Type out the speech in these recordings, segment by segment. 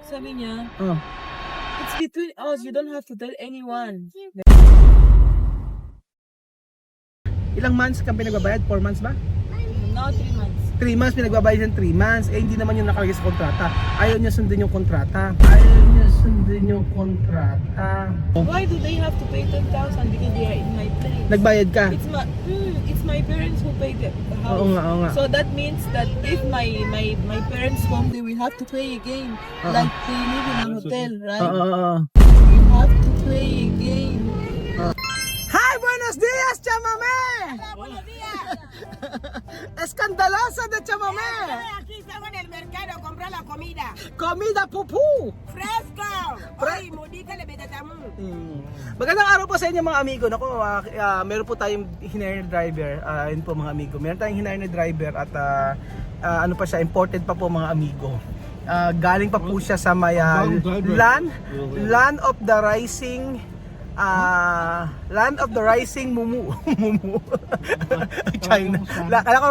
Sabi niya, Oh. it's between us. You don't have to tell anyone. Ilang months kang pinagbabayad? 4 months ba? No, 3 months. 3 months pinagbabayad ng 3 months. Eh hindi naman yung nakalagay sa kontrata. Ayaw niya sundin yung kontrata. Ayaw niya sundin yung kontrata. Why do they have to pay 10,000 because they are in my place? Nagbayad ka? It's my parents who pay the house. Oo nga, oo nga. So that means that if my parents come, they will have to pay again. Oo. Like they live in a hotel, right? Oo. We have to pay again. Hi! Buenos dias, chamame! Hola, buenos días. Escandalosa de chamame! Aquí estamos en el mercado a comprar la comida. Comida pupu! ¡Fresco! Ay, mudita le betatamu. Magandang araw po sa inyo mga amigo. Naku, meron po tayong hinire na driver. Yun po mga amigo. Meron tayong hinire na driver at ano pa siya, imported pa po mga amigo. Galing pa po siya sa may land of the rising Mumu. Mumu. China. Kala ko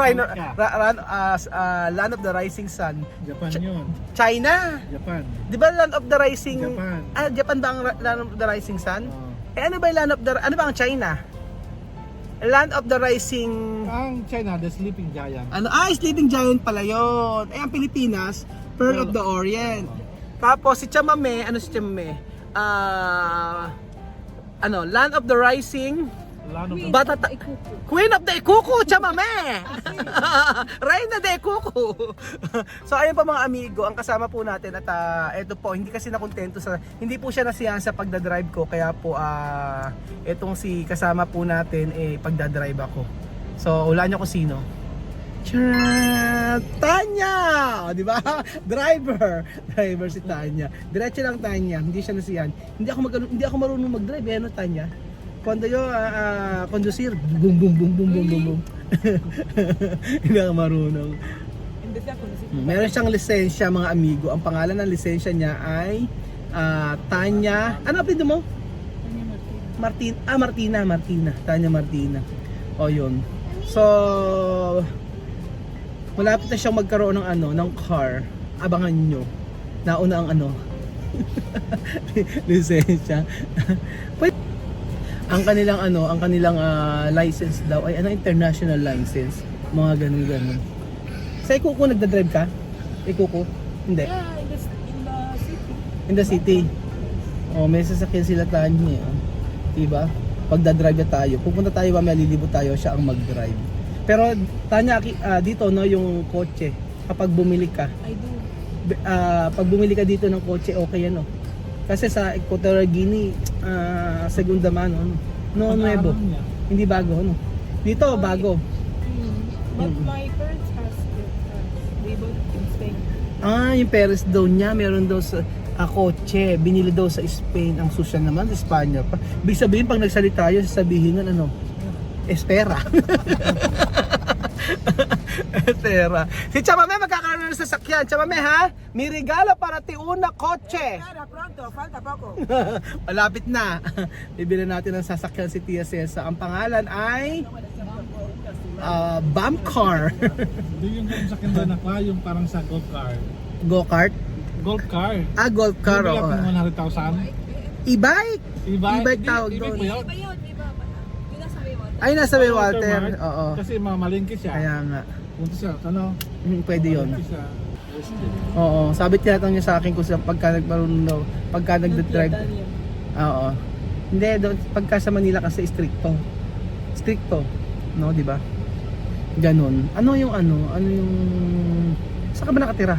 land of the rising sun. Japan yun. China. Japan. Di ba land of the rising Japan. Japan ba ang land of the rising sun? Oh. Ano ba yung land of the ano ba ang China? Land of the rising Ang China, the sleeping giant. sleeping giant pala yun. Ang Pilipinas, Pearl of the Orient. Tapos si Chamame, si Chamame? Land of the rising Land of Batata Queen of the Ikuku, Chamame! Reina de Ikuku! So ayun pa mga amigo, ang kasama po natin at eto po, hindi kasi nakontento hindi po siya nasiyahan sa pagdadrive ko, kaya po etong si kasama po natin pagdadrive ako. So wala niyo kung sino. Tanya! O, di ba? Driver si Tanya. Diretso lang Tanya, hindi siya nasiyahan. Hindi ako marunong mag-drive, Tanya. Cuando yo conducir, boom boom boom boom boom boom boom. Hindi ako marunong. Meron siyang lisensya mga amigo. Ang pangalan ng lisensya niya ay Tanya. Ano apelyido mo? Martina. Tanya Martina. O yun. So malapit na siyang magkaroon ng car. Abangan nyo. Nauna ang lisensya. Ang kanilang license daw ay international license, mga ganun. Sa Ikuko nagda-drive ka? Ikuko? Hindi. Yeah, in the city. In the city. Oh, may sasakyan sila Tanya, diba? Pagda-drive na tayo, pupunta tayo mamaya, lilibot tayo, siya ang mag-drive. Pero Tanya, dito yung kotse, kapag bumili ka, I do. pag bumili ka dito ng kotse, okay yan, Kasi sa Equatorial Guinea, segunda mano, nuevo. Hindi bago, Dito, bago. But my parents has their cars. They bought in Spain. Yung Paris daw niya, meron daw sa kotse, binili daw sa Spain. Ang social naman, sa Espanya pa. Ibig sabihin, pag nagsalita yun, sasabihin nun, espera. Espera. Si Chamame magkakaroon ng sasakyan. Chamame ha? May regalo para ti una kotse. Para pronto, falta poco. Malapit na. Bibili natin ng sasakyan si Tia Cesa. Ang pangalan ay Bump Car. Hindi yung sa kinda na pa, yung parang sa golf car. Go-kart? Golf car. Golf car. Yung Oo. bilang ng 100,000. E-bike? E-bike tawag E-bike doon. ba yun? Ay, nasa may Walter. Mark. Oo. Kasi mamalingki siya. Kaya nga. Punta siya, Pwede yun. malingki siya. Oo. Sabi tinatanong niya sa akin kung pagka nagmarunong daw, pagka nagdadrive. Tanya. Oo. Hindi, pagka sa Manila kasi stricto. Stricto. No, di ba? Ganon. Ano yung saan ka ba nakatira?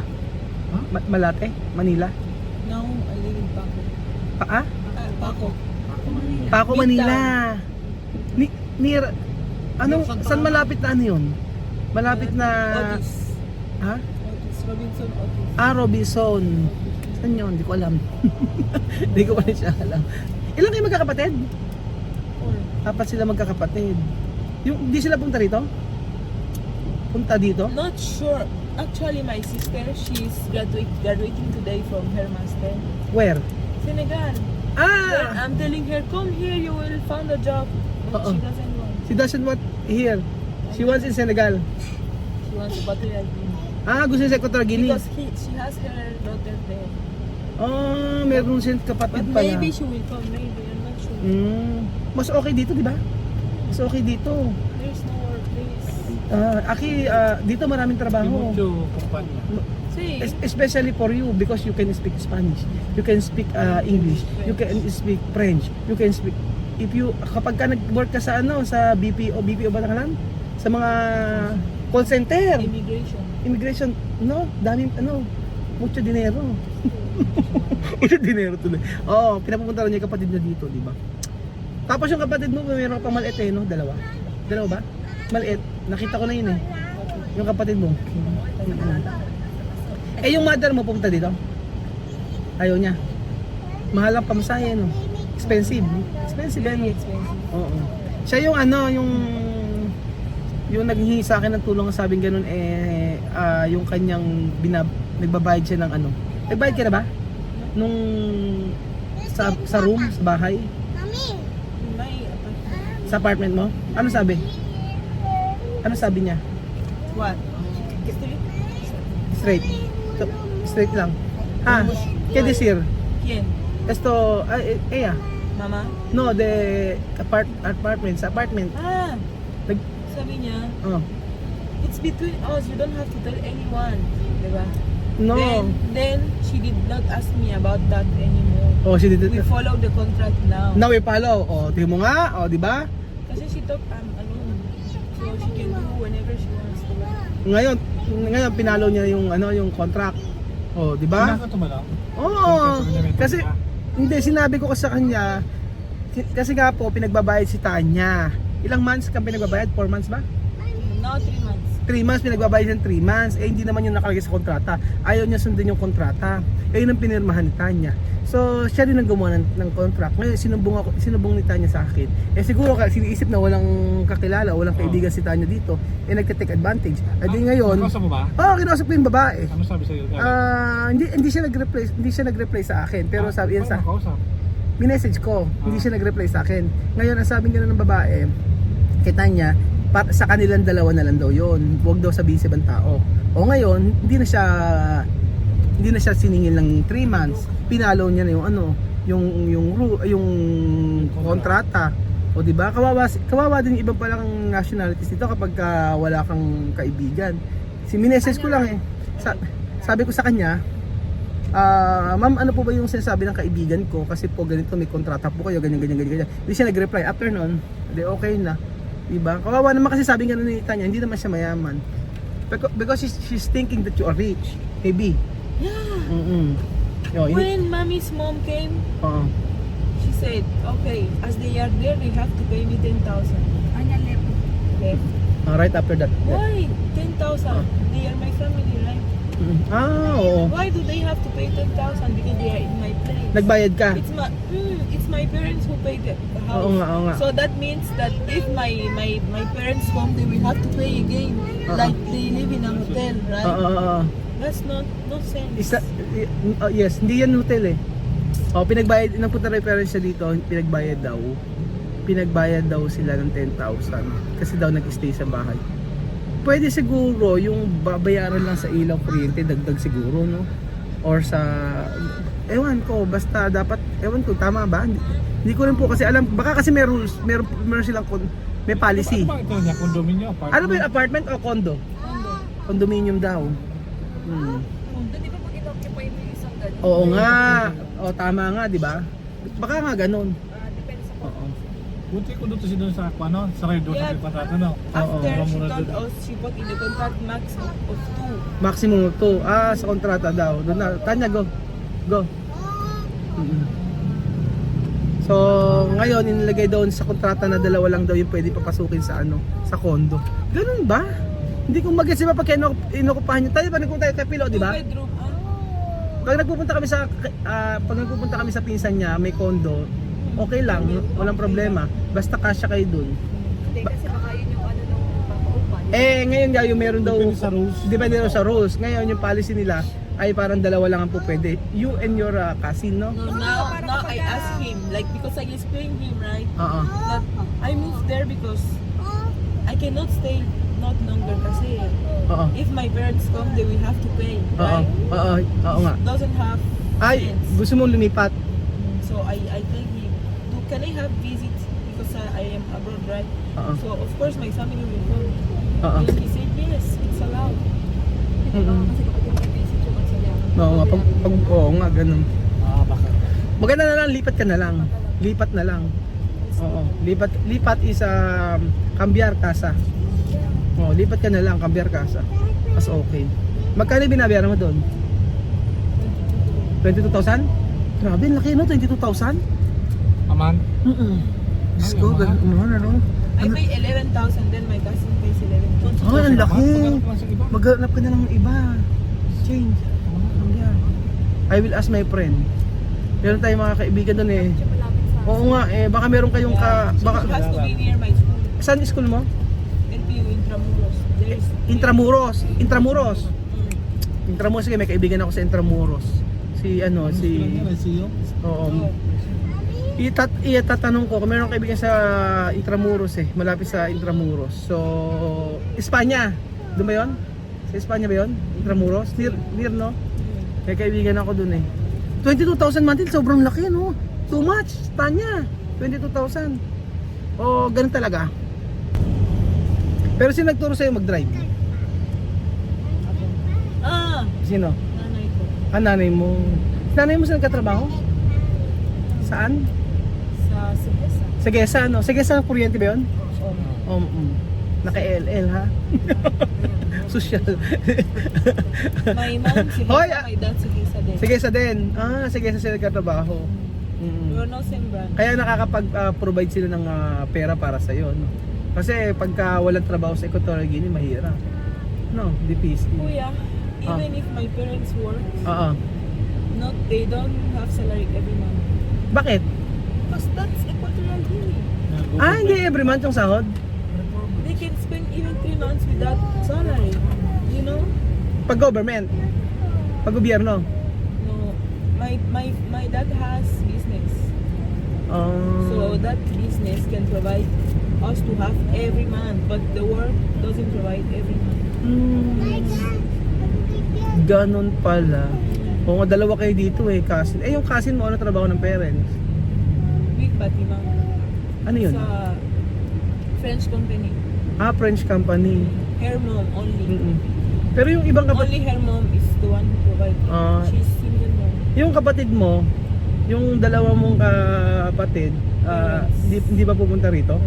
Huh? Malate? Manila? Now, I live in Paco. Paco. Paco, Manila. Saan malapit na yun? Malapit na... Otis. Ha? Otis. Robinson Otis. Robinson. Saan yun? Hindi ko alam. Hindi ko pa rin siya alam. Ilan kayo magkakapatid? Or, 4 sila magkakapatid. Hindi sila punta rito? Punta dito? not sure. Actually, my sister, she's graduating today from her master. Where? Senegal. I'm telling her, come here, you will find a job. But Oo. she doesn't want. She doesn't want here. She wants in Senegal. She wants to Equatorial Guinea. Gusto niya sa Equatorial Guinea. Because she has her daughter there. Oh, meron siyang kapatid But pala. maybe she will come, maybe. I'm not sure. Mas okay dito, di ba? Mas okay dito. There's no workplace. Dito maraming trabaho. Mucho kumpanya. See, Especially for you because you can speak Spanish, you can speak English, you can speak French, you can speak kapag ka nag-work ka sa sa BPO ba nakalan? Sa mga call center, immigration, daming mucho dinero. Mucho dinero tuloy. Pinapupunta rin niya yung kapatid niya dito, di ba? Tapos yung kapatid mo, mayroon ka pang maliit dalawa. Dalawa ba? Maliit. Nakita ko na yun eh. Yung kapatid mo. Yung mother mo pupunta dito? Ayaw niya. Mahal ang pamasahe, no? Expensive. Expensive, very eh. expensive. Oo. Siya yung yung naghihingi sa akin ng tulong, sabing ganun yung kanyang nagbabayad siya ng Nagbayad ka na ba? Nung sa room, sa bahay? My apartment. Sa apartment mo? Ano sabi? Ano sabi niya? What? Straight. Straight lang. ¿Qué decir? ¿Quién? Esto, ella. Mama? No, the apartment. Sa apartment. Nag- Sabi niya, Oh. it's between us, you don't have to tell anyone. Diba? No. Then she did not ask me about that anymore. Oh, she did We it. follow the contract now. Now we follow. Oh, tingnan mo nga. Oh, di ba? Kasi she thought I'm alone. So she can do whenever she wants to. Ngayon pinalo niya yung contract. Oh, di ba? Pinaka tumalaw. Oo. Kasi hindi sinabi ko kasi sa kanya kasi nga po pinagbabayad si Tanya. Ilang months kang pinagbabayad? 4 months ba? Now 3 months. 3 months pinagbabayad ng 3 months. Hindi naman yung nakalagay sa kontrata. Ayaw niya sundin yung kontrata. Yun ang pinirmahan ni Tanya. So, siya rin ang gumawa ng contract. Ngayon, sinubong ni Tanya sa akin. Siguro siniisip na walang kakilala, walang kaibigan si Tanya dito. Nagka-take advantage. Ngayon, Kausap mo ba? kinausap ko yung babae. Ano sabi sa'yo? Hindi siya nag-reply sa akin. Pero sabi yan sa Kausap. minessage ko, hindi siya nag-reply sa akin. Ngayon, ang sabi nga ng babae, kay Tanya, sa kanilang dalawa na lang daw yun. Huwag daw sabihin sa ibang tao. O ngayon, hindi na siya siningil ng 3 months. Pinalo niya na yung kontrata. O di ba? Kawawa din yung iba palang nationalities dito kapag wala kang kaibigan. Minessage ko lang eh. Sabi ko sa kanya, ma'am, ano po ba yung sinasabi ng kaibigan ko? Kasi po ganito, may kontrata po kayo, ganyan. Hindi siya nag-reply. After nun, okay na. Diba? Kawawa naman kasi sabi nga ni Tanya, hindi naman siya mayaman. Because she's thinking that you are rich. Maybe. Yeah. When mommy's mom came, she said, okay, as they are there, they have to pay me 10,000. Okay. Right after that. Why 10,000? They are my family, right? Oo. Why do they have to pay 10,000? Because they are in my place. Nagbayad ka? It's my parents who paid the house. Oo nga. So that means that if my parents come, they will have to pay again. Like they live in a hotel, right? Oo. That's no sense. Yes, hindi yan hotel eh. Pinagbayad, nagpunta rin parents siya dito, pinagbayad daw sila ng 10,000 kasi daw nag-stay sa bahay. Pwede siguro yung babayaran lang sa ilaw, kuryente, dagdag siguro, no? Or sa ewan ko, basta dapat, ewan ko, tama ba? Hindi ko rin po kasi alam, baka kasi may rules, meron silang may policy. Ano ba ito niya? Condominium? Apartment? Ano ba yung apartment o condo? Condominium daw. Di ba pag inoccupy mo yung isang ganun? Oo nga. O tama nga, di ba? Baka nga ganun. Depende sa Oo. Buti ko doon doon sa sa red doon sa kontrata, no? After she mura told doon. us, she put in the contract max of 2. Maximum 2. Sa kontrata daw. Doon na. Tanya, go. So, ngayon inilagay doon sa kontrata na dalawa lang daw yung pwede papasukin sa sa condo. Ganun ba? Hindi ko mag-gets ba pag inukupahan niyo. Tayo ba nagpunta tayo kay Pilo, di ba? 2 bedroom. Pag nagpupunta kami sa pinsan niya, may condo, okay lang, walang problema. Basta kasya kayo doon. Hindi kasi baka yun yung nung papaupan. Ngayon nga yung meron daw Depende sa rules. Depende daw sa rules. Ngayon yung policy nila ay parang dalawa lang ang po pwede. You and your cousin, no? No, now I ask him, like because I explained him, right? That I moved there because I cannot stay not longer kasi if my parents come, they will have to pay, right? Oo nga. Doesn't have Ay, sense. gusto mong lumipat. So I tell him, can I have visit because I am abroad, right? Oo. So of course my family will come. Oo. And he said yes, it's allowed. Mm-mm. Kasi kapag mag-visit yung magsaya. Oo nga, oo nga, ganun. Ah, bakit? Maganda na lang, lipat ka na lang. Lipat na lang. Oo, lipat is cambiar casa. Oo, lipat ka na lang, cambiar casa. Mas okay. Magkano yung binabayaran mo doon? 22,000? Grabe, ang laki no, 22,000? Aman? Diyos ko, ganun, ano? I pay 11,000, then my cousin pays 11,000. Oh, ang laki. Maghanap lang sa iba. Maghanap ka na lang ng iba. Change. Cambiar. I will ask my friend. Meron tayong mga kaibigan doon eh. Oo nga eh, baka meron kayong baka It has to be near my school. saan school mo? LPU Intramuros. There is Intramuros. Intramuros, sige, may kaibigan ako sa Intramuros. Si ano, si oo. Itatanong ko kung meron kaibigan sa Intramuros eh, malapit sa Intramuros. So, Espanya. Doon ba 'yon? Sa Espanya ba 'yon? Intramuros? Near no? May kaibigan ako doon eh. 22,000 monthly, sobrang laki no? Too much, Tanya. 22,000. O, ganun talaga. Pero sino nagturo sa'yo mag-drive? Ah, Sino? nanay ko. Nanay mo. Nanay mo saan nagkatrabaho? Saan? Sa Sigesa. Sa Gesa, no? Sa Gesa, kuryente ba yun? Oh. Naka-LL, ha? Social. My mom, Sigesa, Hoy, my dad, Sigesa din. Sa Gesa din. Sa Gesa sila nagkatrabaho. We're no same brand. Kaya nakakapag-provide sila ng pera para sa iyo, no? Kasi pagka walang trabaho sa Equatorial Guinea, mahirap. No, difícil. Kuya, even if my parents work, Oo. they don't have salary every month. Bakit? Because that's Equatorial Guinea. Hindi every month yung sahod. They can spend even 3 months without salary. You know? Pag government. Pag gobyerno. No. My dad has business. Oh. So that business can provide us to have every month, but the work doesn't provide every month. Ganon pala. Oo, dalawa kayo dito eh, cousin. Yung cousin mo, ano trabaho ng parents? Big Fatima. Ano yun? Sa French company. French company. Her mom only. Pero yung ibang kapatid, Only her mom is the one who provides. She's single mom. yung kapatid mo, yung dalawa mong kapatid, hindi ba pupunta rito?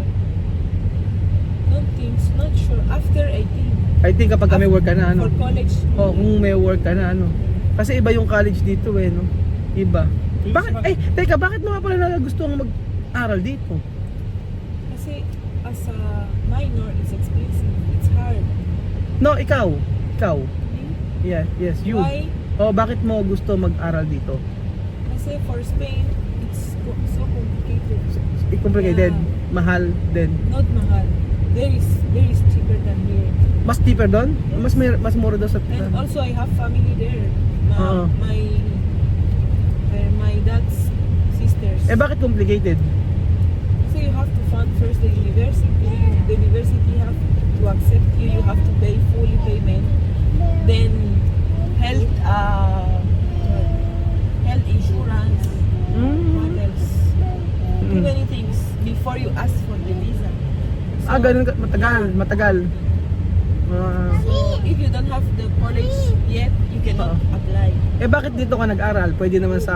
Don't think, not sure. After 18. I think kapag may work ka na, ano? For college. Kung may work ka na, ano? Kasi iba yung college dito eh, no? Iba. Teka, bakit mo nga pala gusto mag-aral dito? Kasi as a minor, it's expensive. It's hard. No, ikaw. Yes, you. Why? Bakit mo gusto mag-aral dito? Kasi for Spain, it's so complicated. Complicated, Yeah. mahal din. Not mahal. There is cheaper than here. Mas cheaper doon? Mas mura daw sa And also I have family there. My dad's sisters. bakit complicated? So you have to fund first the university. The university have to accept you. You have to pay fully payment. Then health insurance. What else? Too many things before you ask for the visa. So, Ganun matagal. So if you don't have the college yet, you cannot apply. Bakit dito ka nag-aral? Pwede naman sa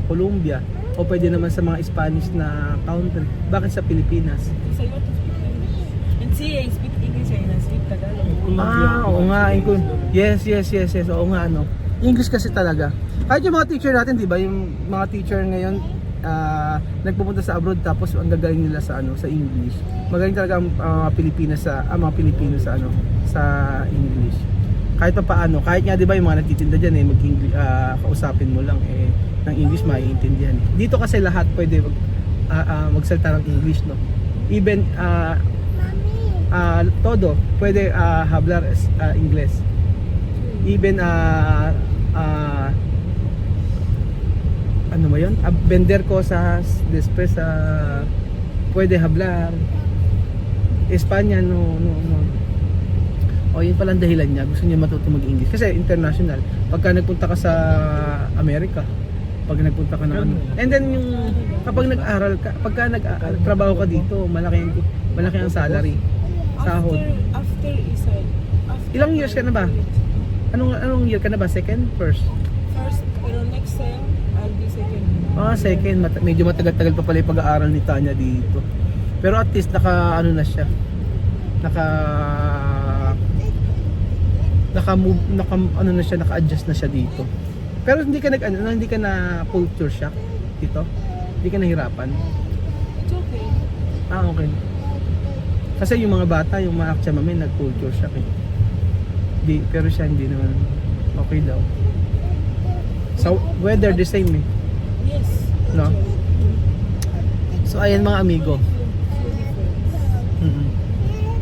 Colombia o pwede naman sa mga Spanish na country. Bakit sa Pilipinas? Because I want to speak English. And see, I speak English and I speak Tagalog. Oo nga. Yes. Oo nga, ano. English kasi talaga. Kahit yung mga teacher natin, di ba? Yung mga teacher ngayon, nagpupunta sa abroad tapos ang gagaling nila sa sa English. Magaling talaga ang mga Pilipino sa English. Kahit pa paano, kahit nga 'di ba yung mga nagtitinda diyan mag-English, kausapin mo lang ng English maiintindihan. Dito kasi lahat pwede magsalita ng English, no. Even todo pwede hablar English. Even ano ba yun? Vender cosas, después pwede hablar Espanya, no. Yun pala ang dahilan niya, gusto niya matuto mag-English kasi international. Pagka nagpunta ka sa Amerika, Pag nagpunta ka ng ano. And then yung kapag nag-aral ka, pagka nag-trabaho ka dito, malaki ang salary. Sahod. After Isay. Ilang years ka na ba? Anong year ka na ba? Second? First? First, pero next sem, I'll be second. Second. Medyo matagal-tagal pa pala yung pag-aaral ni Tanya dito. Pero at least ano na siya. Naka-adjust na siya dito. Pero hindi ka na culture shock dito. Hindi ka nahirapan. It's okay. Okay. Kasi yung mga bata, yung mga aktya mami, nag-culture shock eh. Pero siya hindi naman okay daw. So, weather the same eh. Yes. No? So, ayan mga amigo.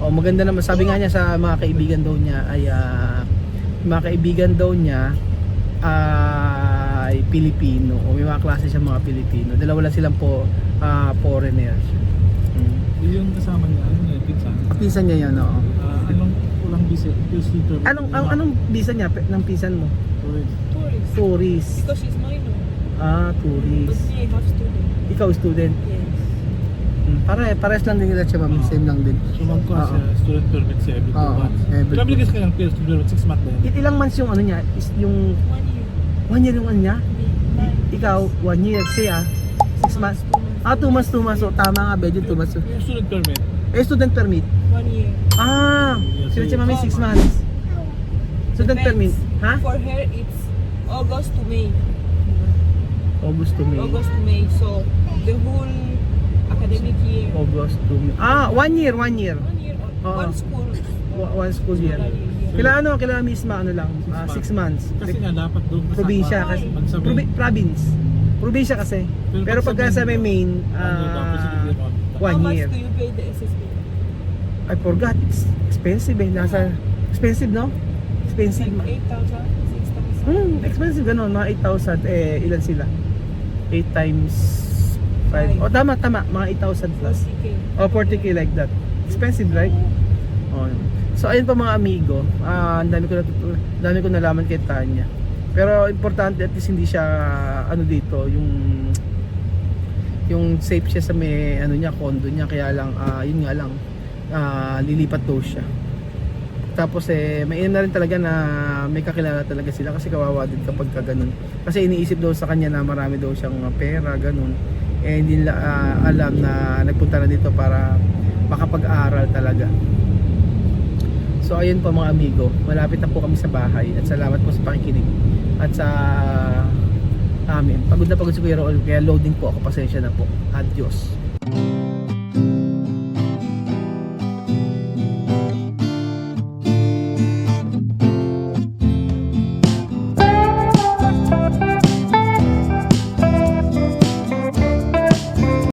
Maganda naman. Sabi nga niya sa mga kaibigan daw niya ay Pilipino o may mga klase siya mga Pilipino. Dalawa lang silang foreigners. Yung kasama niya, ano niya, pinsan? Pinsan niya yan, oo. Anong ulang visa? Anong visa niya ng pinsan mo? Tourist. Tourist. Because she's minor. But Tourist. me, I have student. Ikaw student. Yes. Pares lang din nila siya, mami. Same lang din. Sumangko Oo. siya, student permit siya every 2 Oo, months. every Kaya binigay ka ng student permit, 6 months din. Ilang months yung ano niya? Is yung 1 year. 1 year yung ano niya? Nine. Ikaw, 1 year. Siya, 6 months. 2 months, 2 months. So, tama nga, Bedyo, 2 months. Yung student permit, Student permit. 1 year. Sila siya, mami, 6 months. Student permit. Depends. Ha? For her, it's August to May. August to May. August to May. So, the whole academic year. August to May. 1 year, 1 year. 1 year. Oo. One school. One school year. Kailangan misma lang, 6 months. kasi nga dapat doon kasama. Probinsya kasi. Magsabay. Province. Probinsya kasi. Pero pagka sa may main, 1 year. How much do you pay the SSP? I forgot. It's expensive eh. Expensive, no? Expensive. Like 8,000, 6,000. Expensive ganun. Mga 8,000. Ilan sila? 8 times 5. Tama. Mga 8,000 plus. 40K. 40k like that. Expensive, right? So ayun pa mga amigo, ang dami ko nalaman kay Tanya. Pero importante at least hindi siya dito, yung safe siya sa may condo niya, kaya lang yun nga lang lilipat daw siya. Tapos may na rin talaga na may kakilala talaga sila kasi kawawa din kapag ganun. Kasi iniisip daw sa kanya na marami daw siyang pera, ganun. Hindi nila alam na nagpunta na dito para makapag-aral talaga. So ayun po mga amigo, malapit na po kami sa bahay at salamat po sa pakikinig at sa amin. Pagod na pagod si Kuya Raul, kaya loading po ako, pasensya na po. Adios.